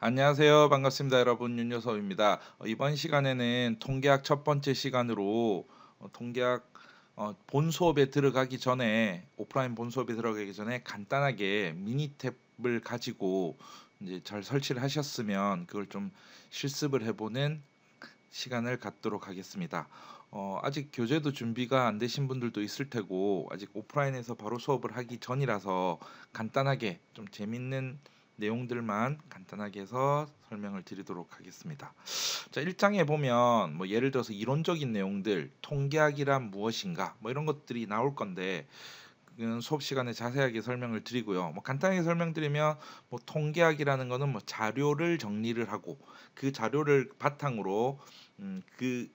안녕하세요. 반갑습니다, 여러분. 윤요섭입니다. 이번 시간에는 통계학 첫 번째 시간으로 통계학 본 수업에 들어가기 전에 오프라인 본 수업에 들어가기 전에 간단하게 미니 탭을 가지고 이제 잘 설치를 하셨으면 그걸 좀 실습을 해보는 시간을 갖도록 하겠습니다. 아직 교재도 준비가 안 되신 분들도 있을 테고 아직 오프라인에서 바로 수업을 하기 전이라서 간단하게 좀 재밌는 내용들만 간단하게 해서 설명을 드리도록 하겠습니다. 자, 1장에 보면 뭐 예를 들어서 이론적인 내용들, 통계학이란 무엇인가 뭐 이런 것들이 나올 건데 수업 시간에 자세하게 설명을 드리고요. 뭐 간단하게 설명드리면 뭐 통계학이라는 거는 뭐 자료를 정리를 하고 그 자료를 바탕으로 그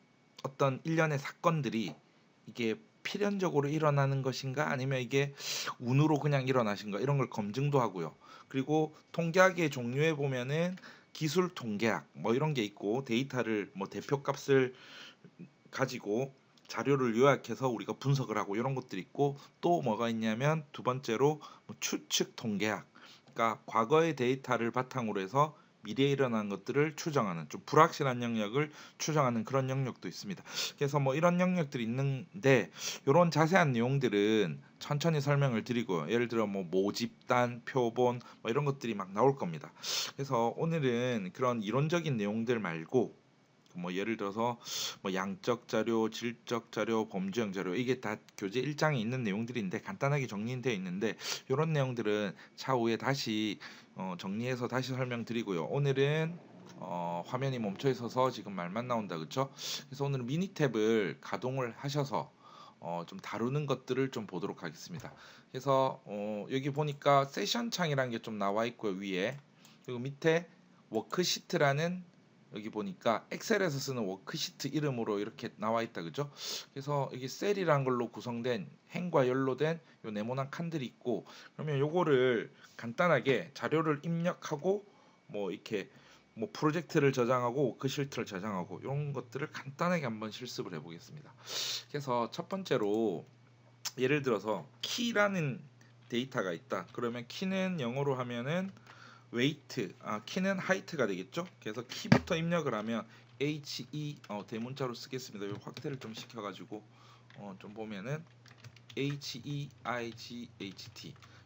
어떤 일련의 사건들이 이게 필연적으로 일어나는 것인가 아니면 이게 운으로 그냥 일어나신가 이런 걸 검증도 하고요. 그리고 통계학의 종류에 보면은 기술 통계학 뭐 이런 게 있고 데이터를 뭐 대표값을 가지고 자료를 요약해서 우리가 분석을 하고 이런 것들이 있고 또 뭐가 있냐면 두 번째로 뭐 추측 통계학 그러니까 과거의 데이터를 바탕으로 해서 미래에 일어난 것들을 추정하는 좀 불확실한 영역을 추정하는 그런 영역도 있습니다. 그래서 뭐 이런 영역들이 있는데 이런 자세한 내용들은 천천히 설명을 드리고 예를 들어 뭐 모집단, 표본 뭐 이런 것들이 막 나올 겁니다. 그래서 오늘은 그런 이론적인 내용들 말고 뭐 예를 들어서 뭐 양적 자료, 질적 자료, 범주형 자료 이게 다 교재 1장에 있는 내용들인데 간단하게 정리되어 있는데 이런 내용들은 차후에 다시 정리해서 다시 설명드리고요. 오늘은 화면이 멈춰 있어서 지금 말만 나온다 그렇죠? 그래서 오늘은 미니 탭을 가동을 하셔서 좀 다루는 것들을 좀 보도록 하겠습니다. 그래서 여기 보니까 세션 창이라는 게 좀 나와 있고요 위에 그리고 밑에 워크시트라는 여기 보니까 엑셀에서 쓰는 워크시트 이름으로 이렇게 나와 있다 그죠? 그래서 이게 셀이란 걸로 구성된 행과 열로 된 요 네모난 칸들이 있고 그러면 요거를 간단하게 자료를 입력하고 뭐 이렇게 뭐 프로젝트를 저장하고 워크시트를 저장하고 이런 것들을 간단하게 한번 실습을 해보겠습니다. 그래서 첫 번째로 예를 들어서 키라는 데이터가 있다. 그러면 키는 영어로 하면은 웨이트, 키는 하이트가 되겠죠. 그래서 키부터 입력을 하면 HE 대문자로 쓰겠습니다. 이 확대를 좀 시켜가지고 좀 보면은 HEIGHT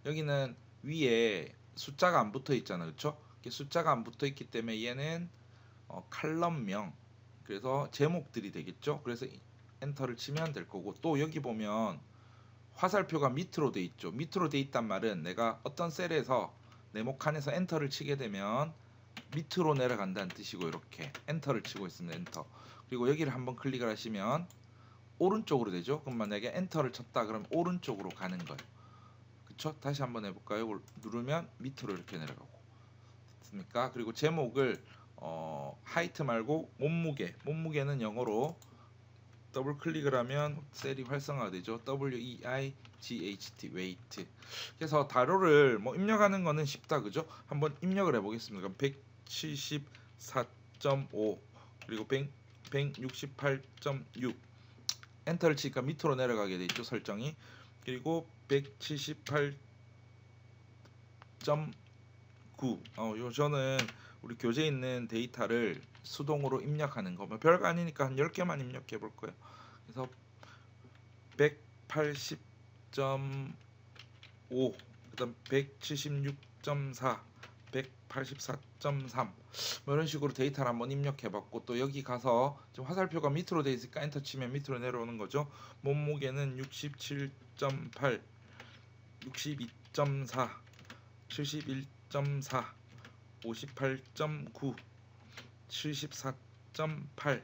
여기는 위에 숫자가 안 붙어 있잖아요, 그렇죠? 숫자가 안 붙어 있기 때문에 얘는 칼럼명 그래서 제목들이 되겠죠. 그래서 엔터를 치면 될 거고 또 여기 보면 화살표가 밑으로 돼 있죠. 밑으로 돼 있단 말은 내가 어떤 셀에서 네모 칸에서 엔터를 치게 되면 밑으로 내려간다는 뜻이고 이렇게 엔터를 치고 있습니다. 엔터. 그리고 여기를 한번 클릭을 하시면 오른쪽으로 되죠. 그럼 만약에 엔터를 쳤다 그러면 오른쪽으로 가는 거예요. 그쵸? 다시 한번 해볼까요? 누르면 밑으로 이렇게 내려가고 됐습니까? 그리고 제목을 하이트 말고 몸무게는 영어로 더블 클릭을 하면 셀이 활성화가 되죠. WEIGHT weight. 그래서 다로를 뭐 입력하는 거는 쉽다 그죠? 한번 입력을 해보겠습니다. 174.5 그리고 168.6 엔터를 치니까 밑으로 내려가게 돼 있죠 설정이. 그리고 178.9 요 저는 우리 교재에 있는 데이터를 수동으로 입력하는 거. 뭐 별거 아니니까 한 10개만 입력해 볼 거예요. 그래서 180.5 그다음 176.4 184.3 뭐 이런 식으로 데이터를 한번 입력해 봤고 또 여기 가서 지금 화살표가 밑으로 돼 있으니까 엔터 치면 밑으로 내려오는 거죠. 몸무게는 67.8 62.4 71.4 58.9 74.8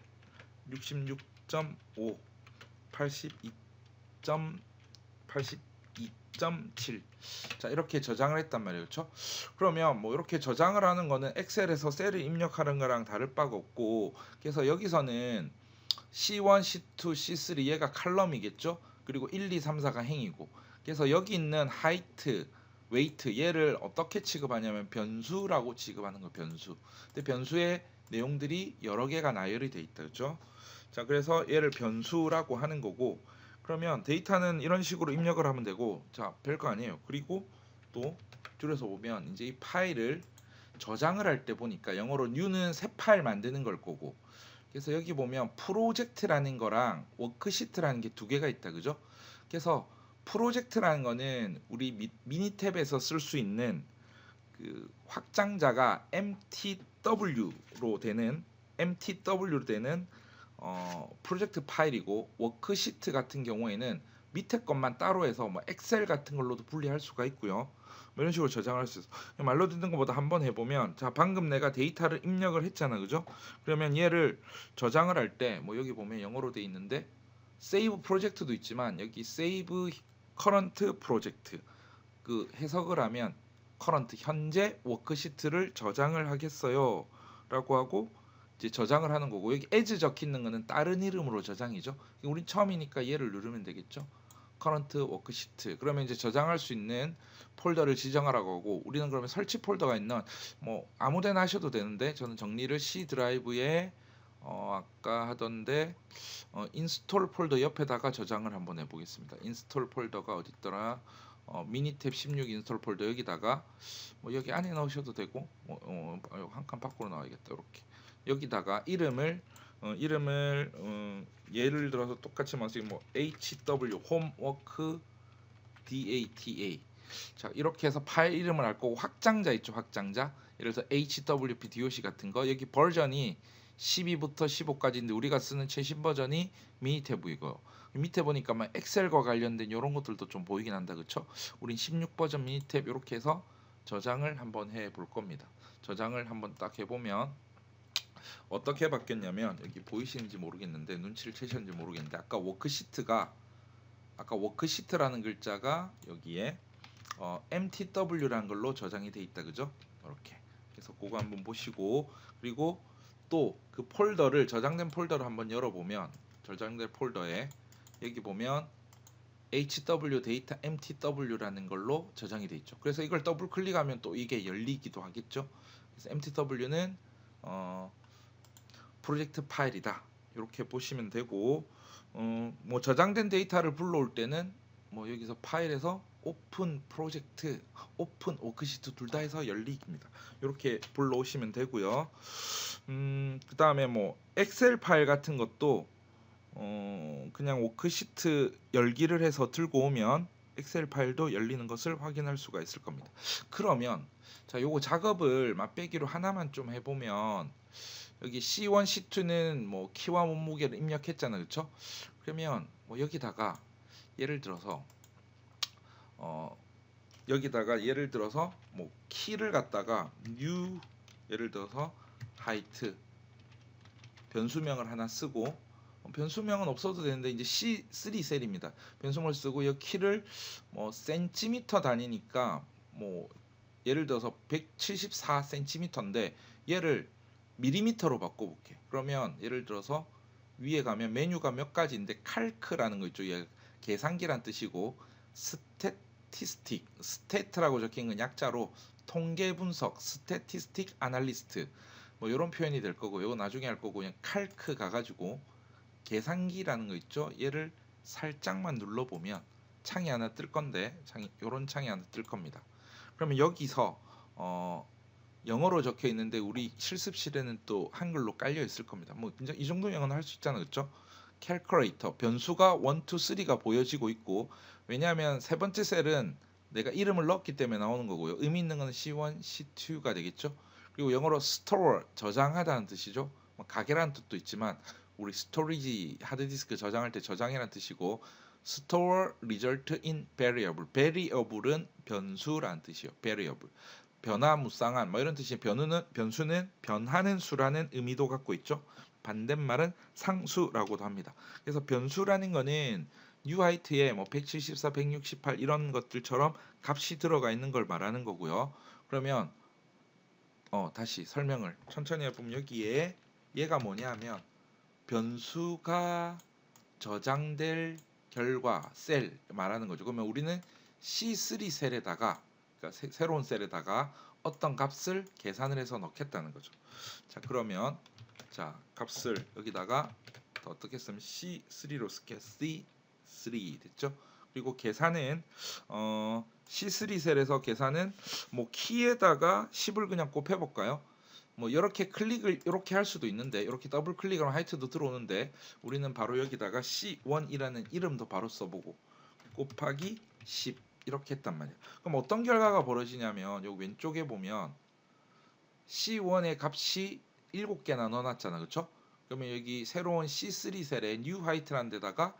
66.5 82.7 자 이렇게 저장을 했단 말이에요. 그렇죠? 그러면 뭐 이렇게 저장을 하는 거는 엑셀에서 셀을 입력하는 거랑 다를 바가 없고 그래서 여기서는 C1, C2, C3 얘가 칼럼이겠죠? 그리고 1, 2, 3, 4가 행이고 그래서 여기 있는 하이트, 웨이트 얘를 어떻게 취급하냐면 변수라고 취급하는 거 변수. 근데 변수의 내용들이 여러 개가 나열이 돼 있다. 그렇죠? 자, 그래서 얘를 변수라고 하는 거고 그러면 데이터는 이런 식으로 입력을 하면 되고 자, 별거 아니에요. 그리고 또 줄여서 보면 이제 이 파일을 저장을 할 때 보니까 영어로 new는 새 파일 만드는 걸 거고, 그래서 여기 보면 프로젝트라는 거랑 워크시트라는 게 두 개가 있다, 그죠? 그래서 프로젝트라는 거는 우리 미니 탭에서 쓸 수 있는 그 확장자가 MTW로 되는 프로젝트 파일이고, 워크시트 같은 경우에는 밑에 것만 따로 해서 뭐 엑셀 같은 걸로도 분리할 수가 있고요. 뭐 이런 식으로 저장할 수 있어. 말로 듣는 것보다 한번 해보면, 자 방금 내가 데이터를 입력을 했잖아, 그죠? 그러면 얘를 저장을 할 때 뭐 여기 보면 영어로 돼 있는데 세이브 프로젝트도 있지만, 여기 세이브 커런트 프로젝트 그 해석을 하면 커런트 현재 워크시트를 저장을 하겠어요 라고 하고 이제 저장을 하는 거고, 여기 as 적혀 있는 거는 다른 이름으로 저장이죠. 우린 처음이니까 얘를 누르면 되겠죠. 커런트 워크시트. 그러면 이제 저장할 수 있는 폴더를 지정하라고 하고, 우리는 그러면 설치 폴더가 있는 뭐 아무데나 하셔도 되는데, 저는 정리를 C 드라이브에 아까 하던데 인스톨 폴더 옆에다가 저장을 한번 해보겠습니다. 인스톨 폴더가 어디 있더라? 미니탭 16 인스톨 폴더 여기다가 뭐 여기 안에 넣으셔도 되고, 한 칸 밖으로 나와야겠다. 이렇게 여기다가 이름을 예를 들어서 똑같이 뭐 HW 홈워크 DATA. 자 이렇게 해서 파일 이름을 할 거고, 확장자 있죠, 확장자. 예를 들어서 HWP DOC 같은 거, 여기 버전이 12부터 15까지인데 우리가 쓰는 최신 버전이 미니탭이고요. 밑에 보니까 막 엑셀과 관련된 이런 것들도 좀 보이긴 한다, 그쵸? 우린 16 버전 미니탭 이렇게 해서 저장을 한번 해볼 겁니다. 저장을 한번 딱 해보면 어떻게 바뀌었냐면, 여기 보이시는지 모르겠는데, 눈치를 채셨는지 모르겠는데, 아까 워크시트라는 글자가 여기에 MTW라는 걸로 저장이 돼 있다, 그죠? 이렇게. 그래서 그거 한번 보시고, 그리고 또 그 폴더를, 저장된 폴더를 한번 열어보면, 저장된 폴더에 여기 보면 HW 데이터 MTW라는 걸로 저장이 돼 있죠. 그래서 이걸 더블 클릭하면 또 이게 열리기도 하겠죠. 그래서 MTW는 프로젝트 파일이다, 이렇게 보시면 되고, 뭐 저장된 데이터를 불러올 때는 뭐 여기서 파일에서 오픈 프로젝트, 오픈 워크시트 둘 다 해서 열리기입니다. 이렇게 불러오시면 되고요. 그 다음에 뭐 엑셀 파일 같은 것도 그냥 워크시트 열기를 해서 들고 오면 엑셀 파일도 열리는 것을 확인할 수가 있을 겁니다. 그러면 자, 요거 작업을 맛배기로 하나만 좀 해보면, 여기 C1, C2는 뭐 키와 몸무게를 입력했잖아요, 그렇죠? 그러면 뭐 여기다가 예를 들어서 뭐 키를 갖다가 new, 예를 들어서 height 변수명을 하나 쓰고, 변수명은 없어도 되는데 이제 C3 셀입니다. 변수명을 쓰고 이 키를 뭐 센티미터 단위니까 뭐 예를 들어서 174cm인데 얘를 밀리미터로 바꿔볼게. 그러면 예를 들어서 위에 가면 메뉴가 몇 가지인데 칼크라는 거 있죠. 얘 계산기란 뜻이고, 스태티스틱, 스태트라고 적힌 건 약자로 통계 분석, 스태티스틱 아날리스트 뭐 이런 표현이 될 거고, 이거 나중에 할 거고, 그냥 칼크 가가지고 계산기라는 거 있죠. 얘를 살짝만 눌러보면 창이 하나 뜰 건데, 요런 창이 하나 뜰 겁니다. 그러면 여기서 영어로 적혀 있는데 우리 실습실에는 또 한글로 깔려 있을 겁니다. 뭐 이 정도 영어는 할 수 있잖아요, 그렇죠? 캘쿠레이터 변수가 1, 2, 3가 보여지고 있고, 왜냐하면 세 번째 셀은 내가 이름을 넣었기 때문에 나오는 거고요. 의미 있는 건 C1, C2가 되겠죠. 그리고 영어로 store 저장하다는 뜻이죠. 뭐 가게라는 뜻도 있지만 우리 스토리지 하드디스크 저장할 때 저장이라는 뜻이고, store result in variable, variable은 변수라는 뜻이에요. variable 변화무쌍한 뭐 이런 뜻이, 변수는 변하는 수라는 의미도 갖고 있죠. 반대말은 상수라고도 합니다. 그래서 변수라는 거는 UHeight에 뭐 174, 168 이런 것들처럼 값이 들어가 있는 걸 말하는 거고요. 그러면 다시 설명을 천천히 해보면, 여기에 얘가 뭐냐면 변수가 저장될 결과 셀 말하는 거죠. 그러면 우리는 C3 셀에다가, 그러니까 새로운 셀에다가 어떤 값을 계산을 해서 넣겠다는 거죠. 자 그러면 자 값을 여기다가 더 어떻게 쓰면 C3로 쓸게요. C3 됐죠? 그리고 계산은 C3 셀에서 계산은 뭐 키에다가 10을 그냥 곱해 볼까요? 뭐 이렇게 클릭을 이렇게 할 수도 있는데 이렇게 더블 클릭하면 하이트도 들어오는데 우리는 바로 여기다가 C1이라는 이름도 바로 써보고 곱하기 10 이렇게 했단 말이야. 그럼 어떤 결과가 벌어지냐면 여기 왼쪽에 보면 C1의 값이 7개나 넣어놨잖아, 그렇죠? 그러면 여기 새로운 C3 셀에 new height라는 데다가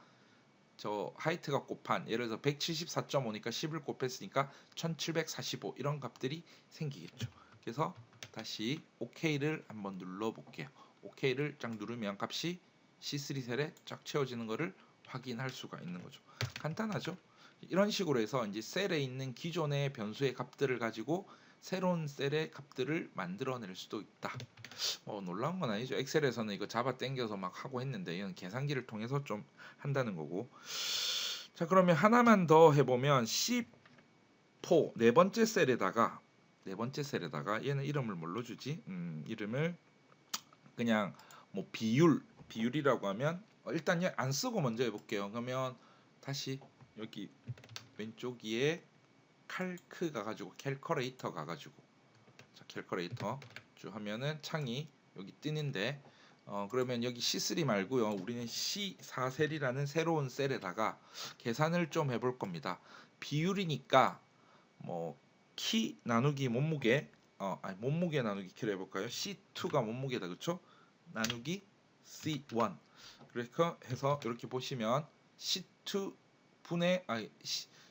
저 하이트가 곱한 예를 들어서 174.5니까 10을 곱했으니까 1745 이런 값들이 생기겠죠. 그래서 다시 OK를 한번 눌러볼게요. OK를 쫙 누르면 값이 C3 셀에 쫙 채워지는 것을 확인할 수가 있는 거죠. 간단하죠? 이런 식으로 해서 이제 셀에 있는 기존의 변수의 값들을 가지고 새로운 셀의 값들을 만들어낼 수도 있다. 놀라운 건 아니죠. 엑셀에서는 이거 잡아 당겨서 막 하고 했는데 이건 계산기를 통해서 좀 한다는 거고. 자, 그러면 하나만 더 해보면 C4 네 번째 셀에다가 얘는 이름을 뭘로 주지? 이름을 그냥 뭐 비율이라고 하면 일단 얘 안 쓰고 먼저 해볼게요. 그러면 다시 여기 왼쪽 위에 칼크 가가지고 캘커레이터 가가지고 자 캘커레이터 쭉 하면은 창이 여기 뜨는데 그러면 여기 C3 말고요. 우리는 C4셀이라는 새로운 셀에다가 계산을 좀 해볼 겁니다. 비율이니까 뭐 키 나누기 몸무게 아니 몸무게 나누기 키로 해볼까요? C2가 몸무게다 그쵸? 나누기 C1 그래서 해서 이렇게 보시면 C2 분의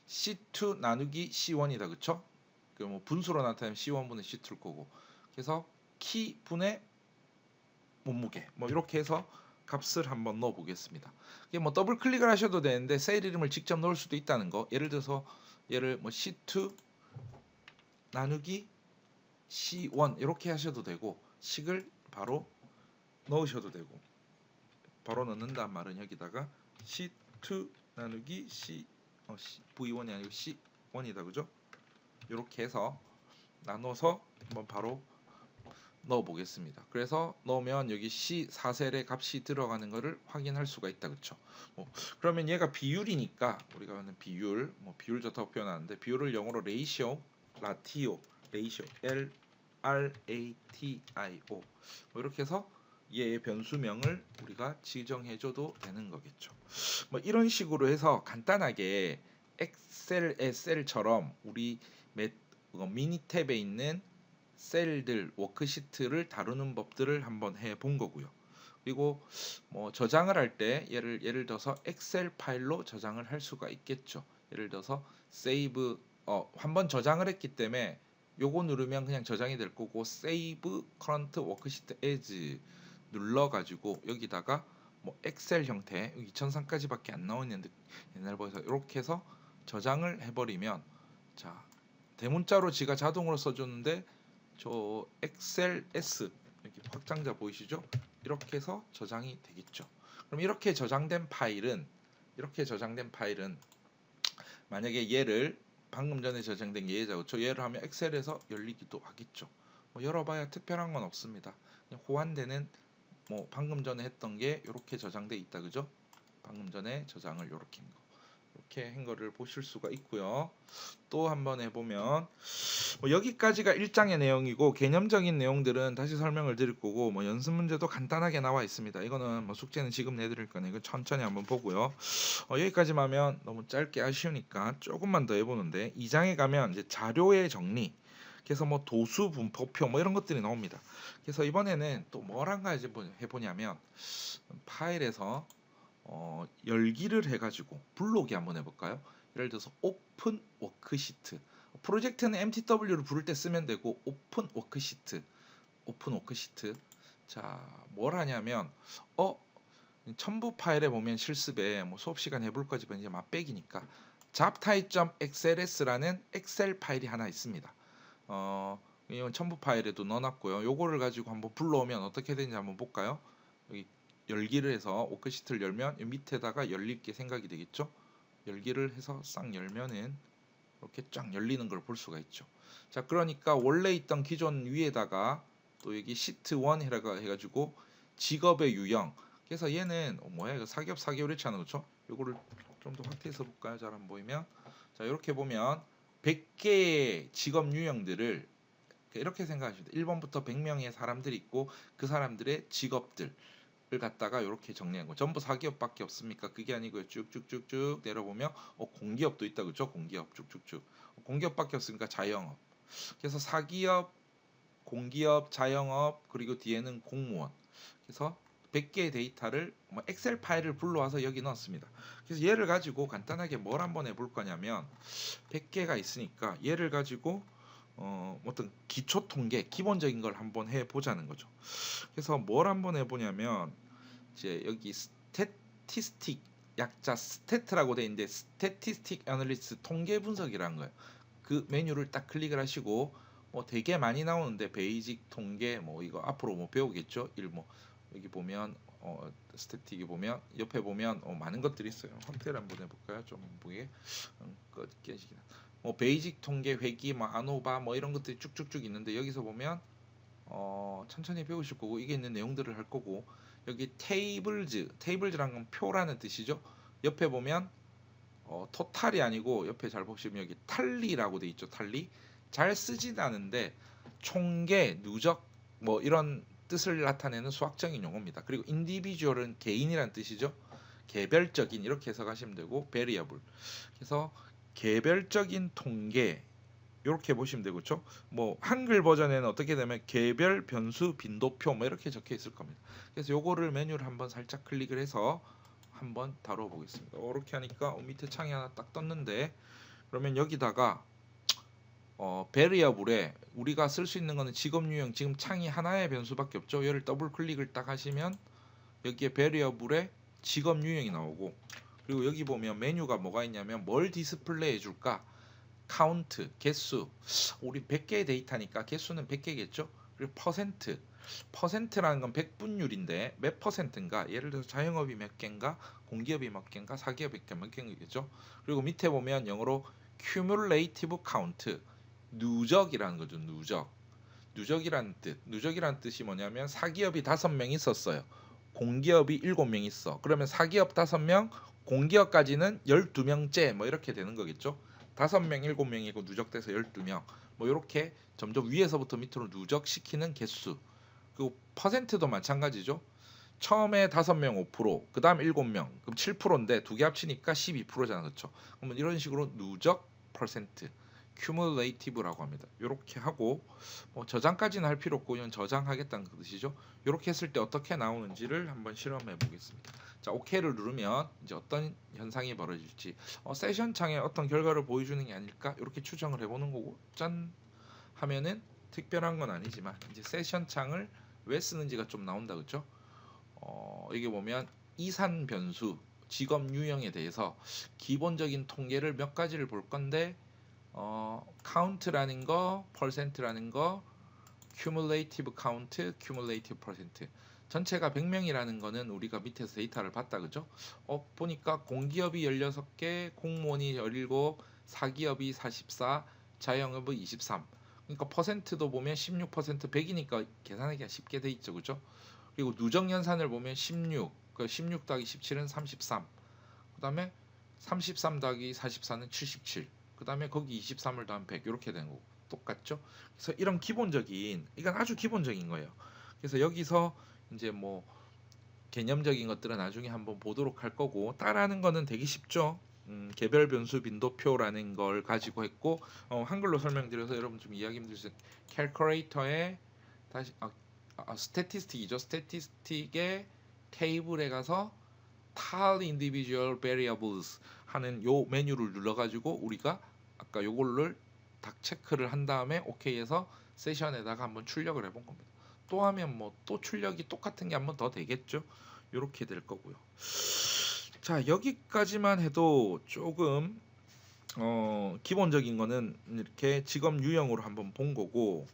C2 나누기 C1이다 그쵸? 뭐 분수로 나타내면 C1분의 C2일 거고 그래서 키 분의 몸무게 뭐 이렇게 해서 값을 한번 넣어 보겠습니다. 이게 뭐 더블 클릭을 하셔도 되는데 셀 이름을 직접 넣을 수도 있다는 거. 예를 들어서 얘를 뭐 C2 나누기 C1 이렇게 하셔도 되고 식을 바로 넣으셔도 되고 바로 넣는다는 말은 여기다가 C2 나누기 V1이 아니고 C1이다 그죠? 이렇게 해서 나눠서 한번 바로 넣어 보겠습니다. 그래서 넣으면 여기 C4셀의 값이 들어가는 것을 확인할 수가 있다 그렇죠? 그러면 얘가 비율이니까 우리가 하는 비율 비율 좋다고 표현하는데 비율을 영어로 ratio L R A T I O 이렇게 해서 얘의 변수명을 우리가 지정해줘도 되는 거겠죠. 이런 식으로 해서 간단하게 엑셀의 셀처럼 우리 미니 탭에 있는 셀들 워크시트를 다루는 법들을 한번 해본 거고요. 그리고 뭐 저장을 할 때 예를 들어서 엑셀 파일로 저장을 할 수가 있겠죠. 예를 들어서 세이브 한번 저장을 했기 때문에 요거 누르면 그냥 저장이 될 거고 세이브 커런트 워크시트 as 눌러가지고 여기다가 뭐 엑셀 형태 2003까지밖에 안 나오는데 옛날 버에서 이렇게 해서 저장을 해버리면 자 대문자로 지가 자동으로 써줬는데 저 엑셀 S 여기 확장자 보이시죠? 이렇게 해서 저장이 되겠죠. 그럼 이렇게 저장된 파일은 만약에 얘를 방금 전에 저장된 예자고 저 얘를 하면 엑셀에서 열리기도 하겠죠. 열어봐야 특별한 건 없습니다. 그냥 호환되는 방금 전에 했던 게 이렇게 저장돼 있다 그죠? 방금 전에 저장을 이렇게 한 거를 보실 수가 있고요. 또 한번 해보면 여기까지가 1장의 내용이고 개념적인 내용들은 다시 설명을 드릴 거고 연습 문제도 간단하게 나와 있습니다. 이거는 숙제는 지금 내드릴 거니까 이거 천천히 한번 보고요. 여기까지만 하면 너무 짧게 아쉬우니까 조금만 더 해보는데 2장에 가면 이제 자료의 정리 그래서 도수 분포표 이런 것들이 나옵니다. 그래서 이번에는 또 뭘 한 가지 해보냐면 파일에서 열기를 해가지고 불러오기 한번 해볼까요? 예를 들어서 오픈 워크시트 프로젝트는 MTW를 부를 때 쓰면 되고 오픈 워크시트 자 뭘 하냐면 첨부 파일에 보면 실습에 수업 시간 해볼 거지만 이제 맛배기니까 잡타입.xls라는 엑셀 파일이 하나 있습니다. 이건 첨부 파일에도 넣어놨고요. 요거를 가지고 한번 불러오면 어떻게 되는지 한번 볼까요? 여기 열기를 해서 워크시트를 열면 밑에다가 열릴 게 생각이 되겠죠? 열기를 해서 싹 열면은 이렇게 쫙 열리는 걸 볼 수가 있죠. 자, 그러니까 원래 있던 기존 위에다가 또 여기 시트 1 해가지고 직업의 유형. 그래서 얘는 뭐야 이거 사기업 이렇지 않아 그렇죠? 요거를 좀 더 확대해서 볼까요? 잘 안 보이면 자 이렇게 보면 100개의 직업 유형들을 이렇게 생각하시면 돼요. 1번부터 100명의 사람들이 있고 그 사람들의 직업들을 갖다가 이렇게 정리한 거. 전부 사기업밖에 없습니까? 그게 아니고요. 쭉쭉쭉쭉 내려보면 공기업도 있다 그죠? 공기업 쭉쭉쭉. 공기업밖에 없으니까 자영업. 그래서 사기업, 공기업, 자영업 그리고 뒤에는 공무원. 그래서 100개의 데이터를 엑셀 파일을 불러와서 여기 넣었습니다. 그래서 얘를 가지고 간단하게 뭘 한번 해볼 거냐면 100개가 있으니까 얘를 가지고 어떤 기초 통계 기본적인 걸 한번 해보자는 거죠. 그래서 뭘 한번 해보냐면 이제 여기 스태티스틱 약자 스태트라고 돼 있는데 스태티스틱 애널리스트 통계 분석이라는 거예요. 그 메뉴를 딱 클릭을 하시고 되게 많이 나오는데 베이직 통계 뭐 이거 앞으로 뭐 배우겠죠. 여기 보면 스태틱에 보면 옆에 보면 많은 것들이 있어요. 헌태를 한번 해볼까요? 좀 보게 깨지긴. 베이직 통계 회기 뭐 아노바 뭐 이런 것들이 쭉쭉쭉 있는데 여기서 보면 천천히 배우실 거고 이게 있는 내용들을 할 거고 여기 테이블즈란 건 표라는 뜻이죠. 옆에 보면 토탈이 아니고 옆에 잘 보시면 여기 탈리라고 돼 있죠. 탈리 잘 쓰진 않은데 총계, 누적 뭐 이런 뜻을 나타내는 수학적인 용어입니다. 그리고 인디비주얼은 개인이란 뜻이죠. 개별적인 이렇게 해석하시면 되고 베리어블 그래서 개별적인 통계 이렇게 보시면 되고 그렇죠? 뭐 한글 버전에는 어떻게 되면 개별 변수 빈도표 뭐 이렇게 적혀 있을 겁니다. 그래서 요거를 메뉴를 한번 살짝 클릭을 해서 한번 다뤄보겠습니다. 이렇게 하니까 밑에 창이 하나 딱 떴는데 그러면 여기다가 베리어블에 우리가 쓸 수 있는 거는 직업 유형 지금 창이 하나의 변수밖에 없죠. 얘를 더블 클릭을 딱 하시면 여기에 베리어블에 직업 유형이 나오고 그리고 여기 보면 메뉴가 뭐가 있냐면 뭘 디스플레이 해줄까 카운트 개수 우리 100개의 데이터니까 개수는 100개겠죠. 그리고 퍼센트라는 건 백분율인데 몇 퍼센트인가 예를 들어서 자영업이 몇 개인가 공기업이 몇 개인가 사기업이 몇 개인가겠죠. 그리고 밑에 보면 영어로 cumulative count 누적이라는 거죠. 누적이라는 뜻이 뭐냐면 사기업이 5명 있었어요. 공기업이 7명 있어. 그러면 사기업 5명, 공기업까지는 12명째 뭐 이렇게 되는 거겠죠. 5명, 7명이고 누적돼서 12명. 뭐 이렇게 점점 위에서부터 밑으로 누적시키는 개수. 그리고 퍼센트도 마찬가지죠. 처음에 5명 5%, 그다음 7명, 그럼 7%인데 두 개 합치니까 12%잖아. 그렇죠? 그러면 이런 식으로 누적 퍼센트 cumulative라고 합니다. 이렇게 하고 저장까지는 할 필요 없고 이건 저장하겠다는 뜻이죠. 이렇게 했을 때 어떻게 나오는지를 한번 실험해 보겠습니다. 자, OK를 누르면 이제 어떤 현상이 벌어질지 세션 창에 어떤 결과를 보여주는 게 아닐까 이렇게 추정을 해보는 거고 짠 하면은 특별한 건 아니지만 이제 세션 창을 왜 쓰는지가 좀 나온다 그렇죠? 여기 보면 이산 변수 직업 유형에 대해서 기본적인 통계를 몇 가지를 볼 건데 count라는 거, percent라는 거, cumulative count, cumulative percent. 전체가 100명이라는 거는 우리가 밑에서 데이터를 봤다 그죠? 보니까 공기업이 16개, 공무원이 17, 사기업이 44, 자영업이 23. 그러니까 퍼센트도 보면 16% 100이니까 계산하기가 쉽게 돼 있죠. 그죠? 그리고 누적 연산을 보면 16, 그 16 더하기 17은 33. 그다음에 33 더하기 44는 77. 그다음에 거기 23을 더하면 100 이렇게 되는 거고 똑같죠? 그래서 이런 기본적인 이건 아주 기본적인 거예요. 그래서 여기서 이제 뭐 개념적인 것들은 나중에 한번 보도록 할 거고 따라하는 거는 되게 쉽죠. 개별 변수 빈도표라는 걸 가지고 했고 한글로 설명드려서 여러분 좀 이해하기 힘들어서 캘큘레이터에 다시 스태티스틱이죠. 스태티스틱의 테이블에 가서 tal individual variables 하는 요 메뉴를 눌러가지고 우리가 아까 요거를 딱 체크를 한 다음에 OK해서 세션에다가 한번 출력을 해본 겁니다. 또 하면 뭐 또 출력이 똑같은 게 한번 더 되겠죠. 요렇게 될 거고요. 자 여기까지만 해도 조금 기본적인 거는 이렇게 직업 유형으로 한번 본 거고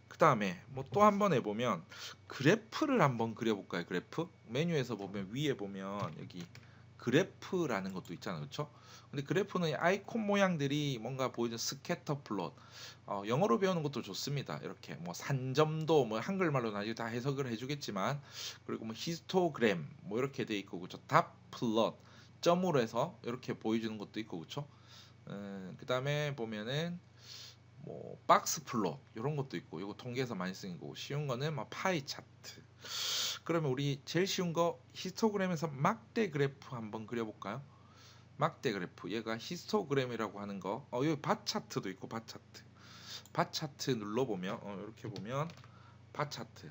그 다음에 뭐 또 한번 해보면 그래프를 한번 그려볼까요? 그래프 메뉴에서 보면 위에 보면 여기 그래프라는 것도 있잖아요, 그렇죠? 근데 그래프는 아이콘 모양들이 뭔가 보이는 스캐터 플롯 영어로 배우는 것도 좋습니다. 이렇게 뭐 산점도 뭐 한글말로 나중에 다 해석을 해주겠지만 그리고 뭐 히스토그램 뭐 이렇게 돼 있고 그렇죠? 닷 플롯 점으로 해서 이렇게 보여주는 것도 있고 그렇죠? 그 다음에 보면은 뭐 박스 플롯 이런 것도 있고, 이거 통계에서 많이 쓰는 거고, 쉬운 거는 뭐 파이 차트. 그러면 우리 제일 쉬운 거 히스토그램에서 막대 그래프 한번 그려볼까요? 막대 그래프, 얘가 히스토그램이라고 하는 거. 여기 바 차트도 있고, 바 차트. 바 차트 눌러보면 이렇게 보면 바 차트,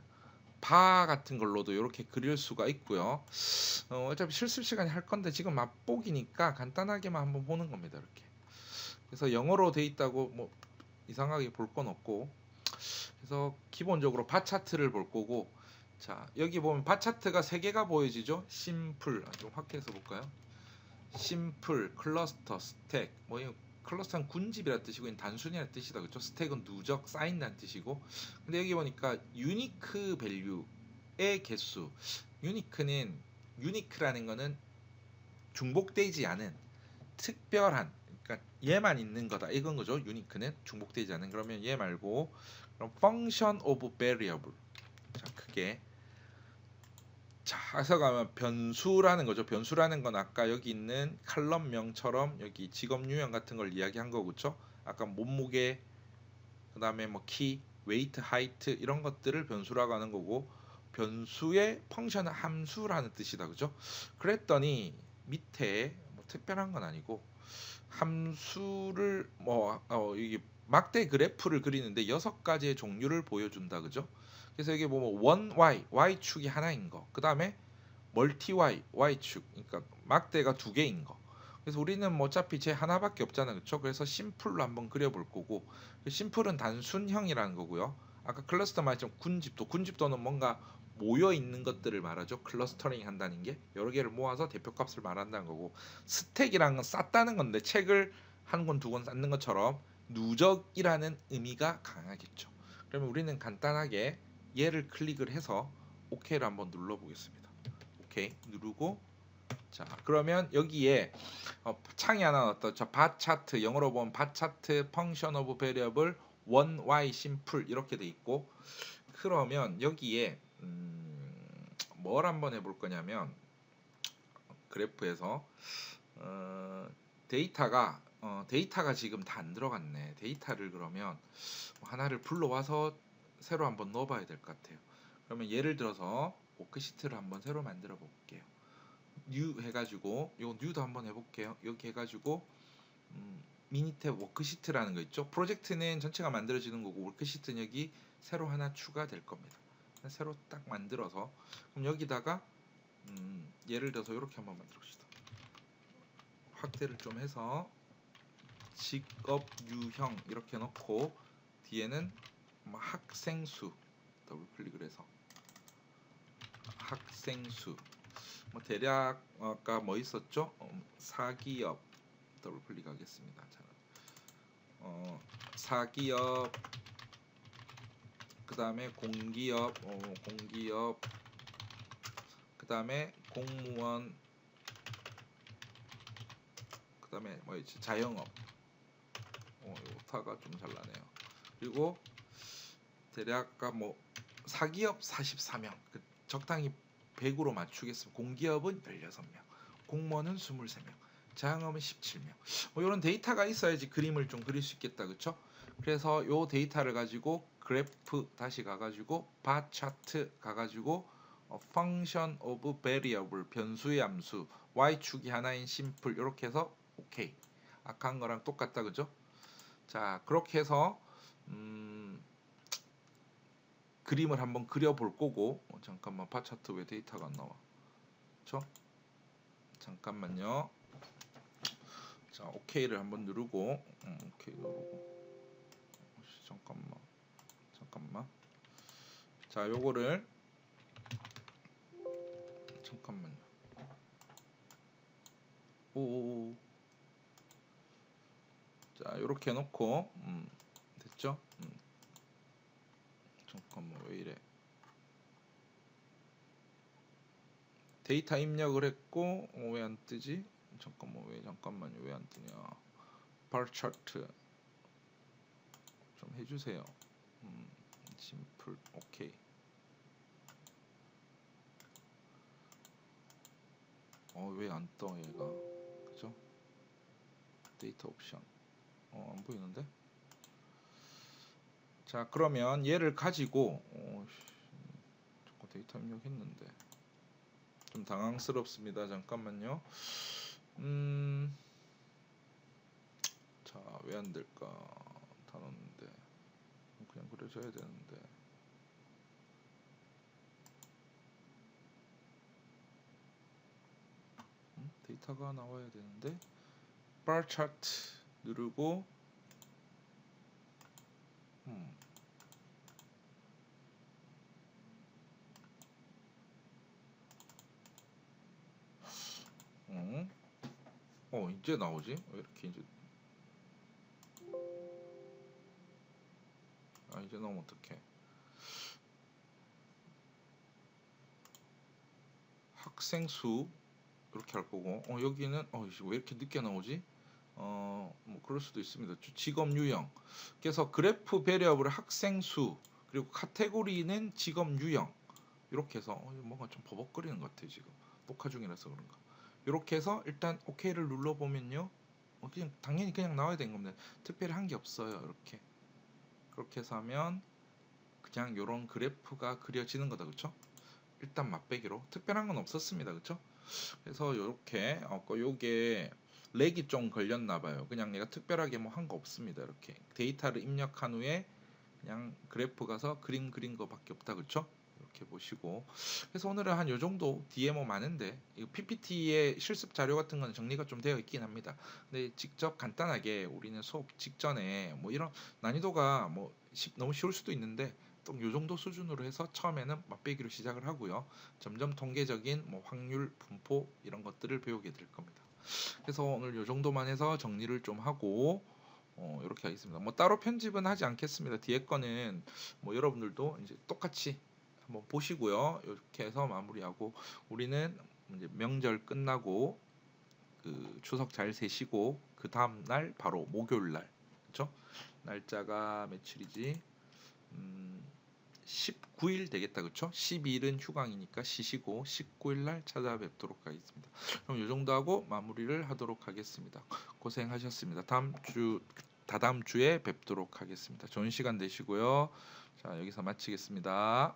바 같은 걸로도 이렇게 그릴 수가 있고요. 어차피 실습 시간에 할 건데 지금 맛보기니까 간단하게만 한번 보는 겁니다. 이렇게. 그래서 영어로 돼 있다고 뭐 이상하게 볼 건 없고, 그래서 기본적으로 바 차트를 볼 거고, 자 여기 보면 바 차트가 세 개가 보여지죠. 심플, 좀 확대해서 볼까요? 심플, 클러스터, 스택. 뭐 이 클러스터는 군집이라는 뜻이고 단순이라는 뜻이다, 그렇죠? 스택은 누적, 쌓인다는 뜻이고. 근데 여기 보니까 유니크 밸류의 개수. 유니크라는 거는 중복되지 않은 특별한, 그러니까 얘만 있는 거다 이건 거죠. 유니크는 중복되지 않은. 그러면 얘 말고 그럼 function of variable. 자 크게. 자, 해서 가면 변수라는 거죠. 변수라는 건 아까 여기 있는 칼럼명처럼 여기 직업 유형 같은 걸 이야기한 거고, 그렇죠? 아까 몸무게, 그다음에 뭐 키, 웨이트, 하이트 이런 것들을 변수라고 하는 거고, 변수의 펑션은 함수라는 뜻이다, 그죠? 그랬더니 밑에 뭐 특별한 건 아니고 함수를 이게 막대 그래프를 그리는데 6가지의 종류를 보여준다, 그죠? 그래서 여기 보면 원 y축이 하나인 거, 그 다음에 멀티 y축, 그러니까 막대가 2개인 거. 그래서 우리는 뭐 어차피 제 하나밖에 없잖아, 그렇죠? 그래서 심플로 한번 그려볼 거고, 심플은 단순형이라는 거고요. 아까 클러스터 말했지만 군집도는 뭔가 모여 있는 것들을 말하죠. 클러스터링 한다는 게 여러 개를 모아서 대표값을 말한다는 거고, 스택이라는 건 쌓다는 건데 책을 한 권 두 권 쌓는 것처럼 누적이라는 의미가 강하겠죠. 그러면 우리는 간단하게 얘를 클릭을 해서 OK를 한번 눌러보겠습니다. 오케이 누르고, 자 그러면 여기에 창이 하나 나왔다. 바 차트, 영어로 보면 바 차트 펑션 오브 베리어블 원 y 심플 이렇게 돼 있고, 그러면 여기에 뭘 한번 해볼 거냐면, 그래프에서 데이터가 지금 다 안 들어갔네. 데이터를 그러면 하나를 불러와서 새로 한번 넣어봐야 될 것 같아요. 그러면 예를 들어서 워크시트를 한번 새로 만들어 볼게요. 뉴 해가지고 요 뉴도 한번 해볼게요. 여기 해가지고 미니탭 워크시트라는 거 있죠. 프로젝트는 전체가 만들어지는 거고, 워크시트는 여기 새로 하나 추가될 겁니다. 새로 딱 만들어서, 그럼 여기다가 예를 들어서 이렇게 한번 만들어 봅시다. 확대를 좀 해서 직업 유형 이렇게 넣고, 뒤에는 뭐 학생수 더블 클릭을 해서 학생수, 뭐 대략 아까 뭐 있었죠? 사기업 더블 클릭하겠습니다. 자, 사기업, 그 다음에 공기업, 그 다음에 공무원, 그 다음에 뭐 있지? 자영업. 오타가 좀 잘 나네요. 그리고 대략 아까 뭐 사기업 44명, 적당히 100으로 맞추겠습니다. 공기업은 16명, 공무원은 23명, 자영업은 17명. 뭐 이런 데이터가 있어야지 그림을 좀 그릴 수 있겠다, 그렇죠? 그래서 요 데이터를 가지고 그래프 다시 가가지고 바 차트 가가지고 function of variable 변수의 함수, y축이 하나인 심플 이렇게 해서 오케이. 아까 한 거랑 똑같다, 그죠? 자 그렇게 해서 그림을 한번 그려볼 거고, 잠깐만 바 차트 왜 데이터가 안 나와? 그렇죠? 잠깐만요. 자 OK를 한번 누르고, 오케이 누르고, 잠깐만. 자 요거를 잠깐만요. 오. 자 요렇게 해놓고 됐죠? 잠깐만 왜 이래? 데이터 입력을 했고 왜 안 뜨지? 잠깐만요 왜 안 뜨냐? 바 차트 좀 해주세요. 심플 오케이. 왜 안 떠 얘가? 그죠? 데이터 옵션 안 보이는데. 자, 그러면 얘를 가지고 자꾸 데이터 입력했는데 좀 당황스럽습니다. 잠깐만요. 자, 왜 안 될까? 다 넣었는데 그냥 그려줘야 되는데. 데이터가 나와야 되는데 bar chart 누르고 이제 나오지? 왜 이렇게 이제 이제 나오면 어떡해. 학생 수 이렇게 할 거고 여기는 왜 이렇게 늦게 나오지? 뭐 그럴 수도 있습니다. 직업 유형. 그래서 그래프 베리어블 학생 수 그리고 카테고리는 직업 유형 이렇게 해서 뭔가 좀 버벅거리는 것 같아요. 지금 녹화 중이라서 그런가. 이렇게 해서 일단 OK를 눌러보면요. 그냥 당연히 그냥 나와야 되는 겁니다. 특별히 한 게 없어요. 이렇게 그렇게 해서 하면 그냥 이런 그래프가 그려지는 거다. 그렇죠? 일단 맛배기로 특별한 건 없었습니다. 그렇죠? 그래서 이렇게 요게 렉이 좀 걸렸나 봐요. 그냥 내가 특별하게 뭐 한 거 없습니다. 이렇게 데이터를 입력한 후에 그냥 그래프 가서 그림 그린 거밖에 없다. 그렇죠? 이렇게 보시고. 그래서 오늘은 한 요 정도. 뒤에 뭐 많은데 이 PPT의 실습 자료 같은 건 정리가 좀 되어 있긴 합니다. 근데 직접 간단하게 우리는 수업 직전에 뭐 이런 난이도가 뭐 너무 쉬울 수도 있는데 또 요 정도 수준으로 해서 처음에는 맛배기로 시작을 하고요. 점점 통계적인 뭐 확률, 분포 이런 것들을 배우게 될 겁니다. 그래서 오늘 요 정도만 해서 정리를 좀 하고 이렇게 하겠습니다. 뭐 따로 편집은 하지 않겠습니다. 뒤에 거는 뭐 여러분들도 이제 똑같이 한번 보시고요. 이렇게 해서 마무리하고 우리는 이제 명절 끝나고 그 추석 잘 세시고 그 다음 날 바로 목요일 날, 그렇죠? 날짜가 며칠이지? 19일 되겠다. 그쵸? 12일은 휴강이니까 쉬시고 19일 날 찾아뵙도록 하겠습니다. 그럼 이 정도 하고 마무리를 하도록 하겠습니다. 고생하셨습니다. 다다음 주에 뵙도록 하겠습니다. 좋은 시간 되시고요. 자, 여기서 마치겠습니다.